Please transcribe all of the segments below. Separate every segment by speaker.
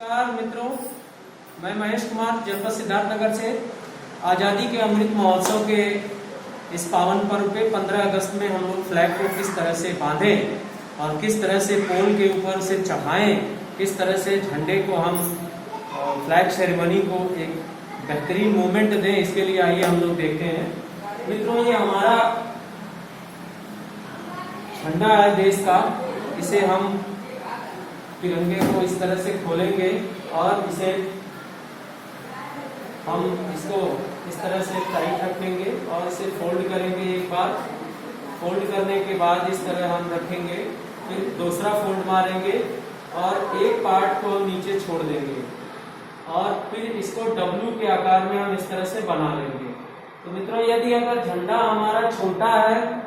Speaker 1: नमस्कार मित्रों, मैं महेश कुमार जनपद सिद्धार्थनगर से आज़ादी के अमृत महोत्सव के इस पावन पर्व पे 15 अगस्त में हम लोग फ्लैग को किस तरह से बांधें और किस तरह से पोल के ऊपर से चढ़ाएं, किस तरह से झंडे को हम फ्लैग सेरेमनी को एक बेहतरीन मोमेंट दें, इसके लिए आइए हम लोग देखते हैं। मित्रों, ये हमारा झंडा है देश का। इसे हम तिरंगे को इस तरह से खोलेंगे और इसे हम इसको इस तरह से टाइट रखेंगे और इसे फोल्ड करेंगे। एक बार फोल्ड करने के बाद इस तरह हम रखेंगे, फिर दूसरा फोल्ड मारेंगे और एक पार्ट को हम नीचे छोड़ देंगे और फिर इसको डब्लू के आकार में हम इस तरह से बना लेंगे। तो मित्रों, यदि अगर झंडा हमारा छोटा है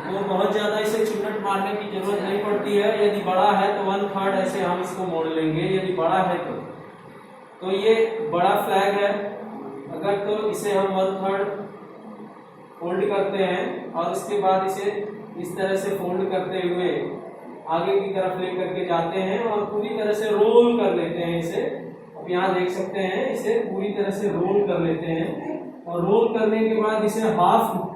Speaker 1: तो बहुत ज्यादा इसे चुन्नट मारने की जरूरत नहीं पड़ती है। यदि बड़ा है तो 1/3 ऐसे हम इसको मोड़ लेंगे, यदि बड़ा है तो ये बड़ा फ्लैग है। अगर तो इसे हम 1/3 फोल्ड करते हैं और उसके बाद इसे इस तरह से फोल्ड करते हुए आगे की तरफ लेकर के जाते हैं और पूरी तरह से रोल कर लेते हैं इसे। अब यहाँ देख सकते हैं, इसे पूरी तरह से रोल कर लेते हैं और रोल करने के बाद इसे हाफ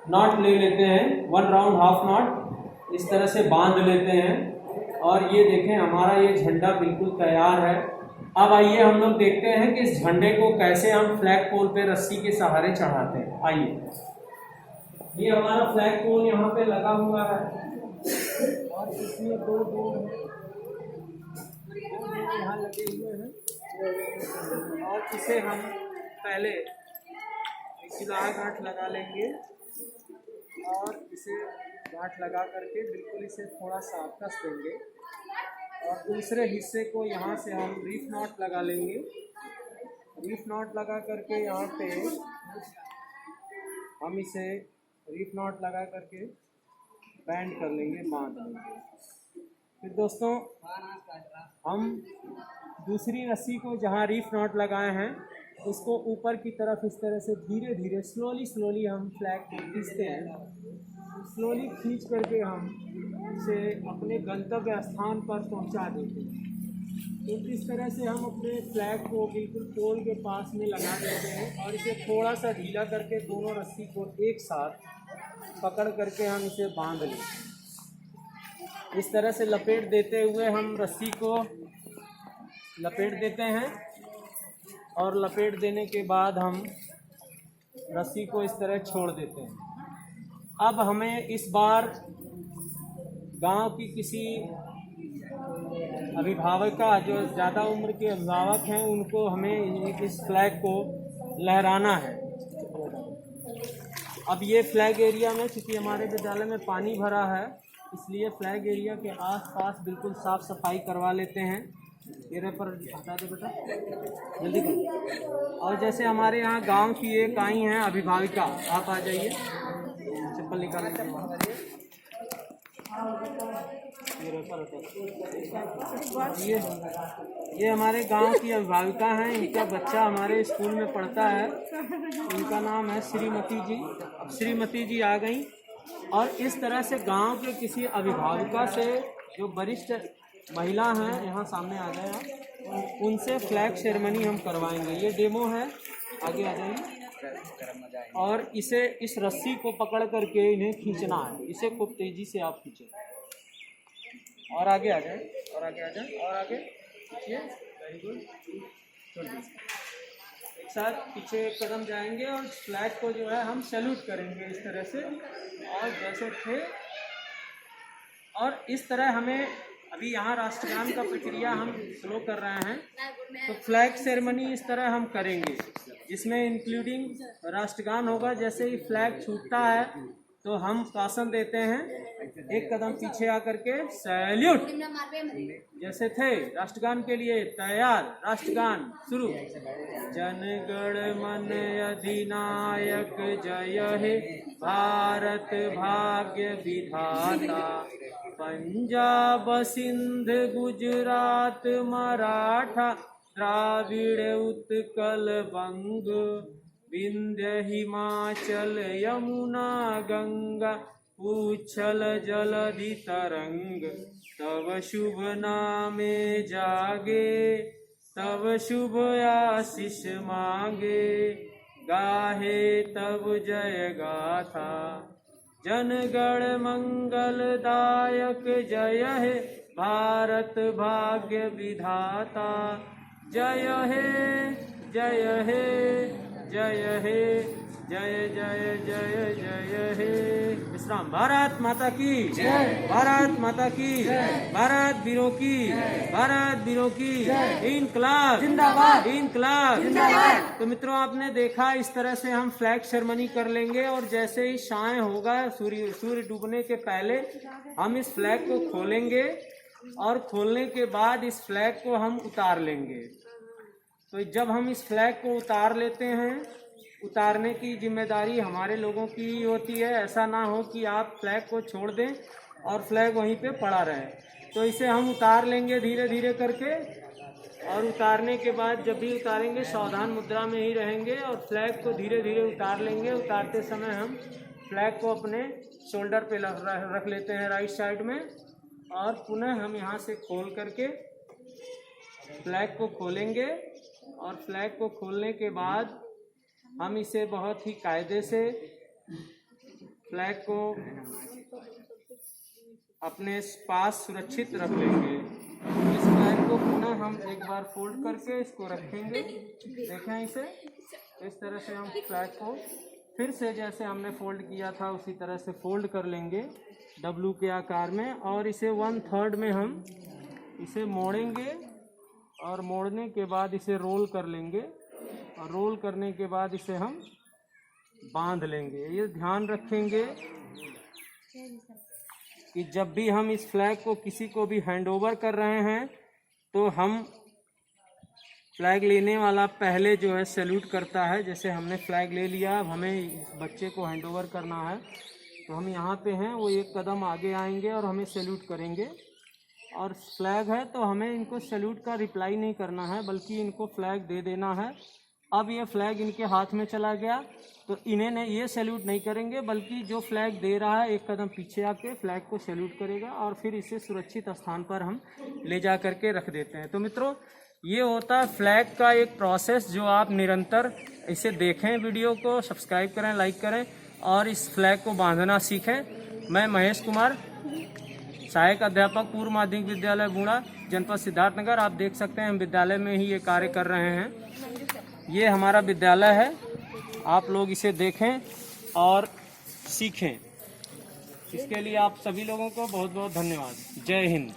Speaker 1: नॉट ले लेते हैं, 1 राउंड हाफ नॉट इस तरह से बांध लेते हैं और ये देखें, हमारा ये झंडा बिल्कुल तैयार है। अब आइए हम लोग देखते हैं कि इस झंडे को कैसे हम फ्लैग पोल पे रस्सी के सहारे चढ़ाते हैं। आइए, ये हमारा फ्लैग पोल यहाँ पे लगा हुआ है और इसमें दो यहाँ लगे हुए हैं और इसे हम पहले सिलाई गांठ लगा लेंगे और इसे गांठ लगा करके बिल्कुल इसे थोड़ा सा कस देंगे और दूसरे हिस्से को यहाँ से हम रीफ नॉट लगा लेंगे। रीफ नॉट लगा करके यहाँ पे हम इसे रीफ नॉट लगा करके बैंड कर लेंगे, बांध लेंगे। फिर दोस्तों, हम दूसरी रस्सी को जहाँ रीफ नॉट लगाए हैं उसको ऊपर की तरफ इस तरह से धीरे धीरे स्लोली हम फ्लैग को खींचते हैं। स्लोली खींच करके हम इसे अपने गंतव्य स्थान पर पहुंचा देते हैं। तो इस तरह से हम अपने फ्लैग को बिल्कुल पोल के पास में लगा देते हैं और इसे थोड़ा सा ढीला करके दोनों रस्सी को एक साथ पकड़ करके हम इसे बांध लेते। इस तरह से लपेट देते हुए हम रस्सी को लपेट देते हैं और लपेट देने के बाद हम रस्सी को इस तरह छोड़ देते हैं। अब हमें इस बार गांव की किसी अभिभावका, जो ज़्यादा उम्र के अभिभावक हैं, उनको हमें इस फ्लैग को लहराना है। अब ये फ्लैग एरिया में, चूँकि हमारे विद्यालय में पानी भरा है, इसलिए फ्लैग एरिया के आसपास बिल्कुल साफ़ सफाई करवा लेते हैं। तेरे पर हटा दे बेटा, जल्दी कर। और जैसे हमारे यहाँ गांव की एक आई हैं अभिभाविका, आप आ जाइए, चप्पल निकाल ये हमारे गांव की अभिभाविका हैं। इनका बच्चा हमारे स्कूल में पढ़ता है, इनका नाम है श्रीमती जी। अब श्रीमती जी आ गई और इस तरह से गांव के किसी अभिभाविका से, जो वरिष्ठ महिला हैं, यहाँ सामने आ जाए आप, उनसे फ्लैग सेरेमनी हम करवाएंगे। ये डेमो है, आगे आ जाइए। और इसे इस रस्सी को पकड़ करके इन्हें खींचना है, इसे खूब तेजी से आप खींचें और आगे आ जाए, और आगे आ जाए, और आगे खींचिए। वेरी गुड, छोड़ एक साथ पीछे एक कदम जाएंगे और फ्लैग को जो है हम सैल्यूट करेंगे इस तरह से, और जैसे थे। और इस तरह हमें अभी यहाँ राष्ट्रगान का प्रक्रिया हम स्लो कर रहे हैं, तो फ्लैग सेरेमनी इस तरह हम करेंगे, जिसमें इंक्लूडिंग राष्ट्रगान होगा। जैसे ही फ्लैग छूटता है तो हम शासन देते हैं, एक कदम पीछे आकर के सैल्यूट, जैसे थे। राष्ट्रगान के लिए तैयार, राष्ट्रगान शुरू। जनगण मन अधिनायक जय हे भारत भाग्य विधाता, पंजाब सिंध गुजरात मराठा द्राविड़ उत्कल बंग, विंध्य हिमाचल यमुना गंगा उच्छल जलधि तरंग, तब शुभ नामे जागे, तब शुभ आशीष मांगे, गाहे तब जय गाथा, जनगण मंगलदायक जय हे भारत भाग्य विधाता, जय हे जय हे जय हे जय जय जय जय हे। विश्राम। भारत माता की जय, भारत माता की जय, भारत वीरों की, भारत वीरों की इनकलाब जिंदाबाद, इनकलाब जिंदाबाद। तो मित्रों आपने देखा इस तरह से हम फ्लैग सेरेमनी कर लेंगे और जैसे ही साय होगा सूर्य डूबने के पहले हम इस फ्लैग को खोलेंगे और खोलने के बाद इस फ्लैग को हम उतार लेंगे। तो जब हम इस फ्लैग को उतार लेते हैं, उतारने की जिम्मेदारी हमारे लोगों की होती है। ऐसा ना हो कि आप फ्लैग को छोड़ दें और फ्लैग वहीं पे पड़ा रहे। तो इसे हम उतार लेंगे धीरे धीरे करके, और उतारने के बाद जब भी उतारेंगे सावधान मुद्रा में ही रहेंगे और फ्लैग को धीरे धीरे उतार लेंगे। उतारते समय हम फ्लैग को अपने शोल्डर पे रख लेते हैं राइट साइड में, और पुनः हम यहाँ से खोल करके फ्लैग को खोलेंगे। और फ्लैग को खोलने के बाद हम इसे बहुत ही कायदे से फ्लैग को अपने पास सुरक्षित रख लेंगे। इस फ्लैग को पुनः हम एक बार फोल्ड करके इसको रखेंगे। देखें इसे, इस तरह से हम फ्लैग को फिर से जैसे हमने फोल्ड किया था उसी तरह से फोल्ड कर लेंगे डब्लू के आकार में, और इसे 1/3 में हम इसे मोड़ेंगे और मोड़ने के बाद इसे रोल कर लेंगे, और रोल करने के बाद इसे हम बांध लेंगे। ये ध्यान रखेंगे कि जब भी हम इस फ्लैग को किसी को भी हैंडओवर कर रहे हैं तो हम फ्लैग लेने वाला पहले जो है सैल्यूट करता है। जैसे हमने फ्लैग ले लिया, अब हमें इस बच्चे को हैंडओवर करना है, तो हम यहाँ पे हैं, वो एक कदम आगे आएंगे और हमें सैल्यूट करेंगे। और फ्लैग है तो हमें इनको सैल्यूट का रिप्लाई नहीं करना है, बल्कि इनको फ्लैग दे देना है। अब ये फ्लैग इनके हाथ में चला गया तो इन्हें ये सैल्यूट नहीं करेंगे, बल्कि जो फ्लैग दे रहा है एक कदम पीछे आके फ्लैग को सैल्यूट करेगा, और फिर इसे सुरक्षित स्थान पर हम ले जा करके रख देते हैं। तो मित्रों ये होता है फ्लैग का एक प्रोसेस, जो आप निरंतर इसे देखें, वीडियो को सब्सक्राइब करें, लाइक करें और इस फ्लैग को बांधना सीखें। मैं महेश कुमार, सहायक अध्यापक, पूर्व माध्यमिक विद्यालय बूढ़ा, जनपद सिद्धार्थनगर। आप देख सकते हैं हम विद्यालय में ही ये कार्य कर रहे हैं। ये हमारा विद्यालय है, आप लोग इसे देखें और सीखें। इसके लिए आप सभी लोगों को बहुत बहुत धन्यवाद। जय हिंद।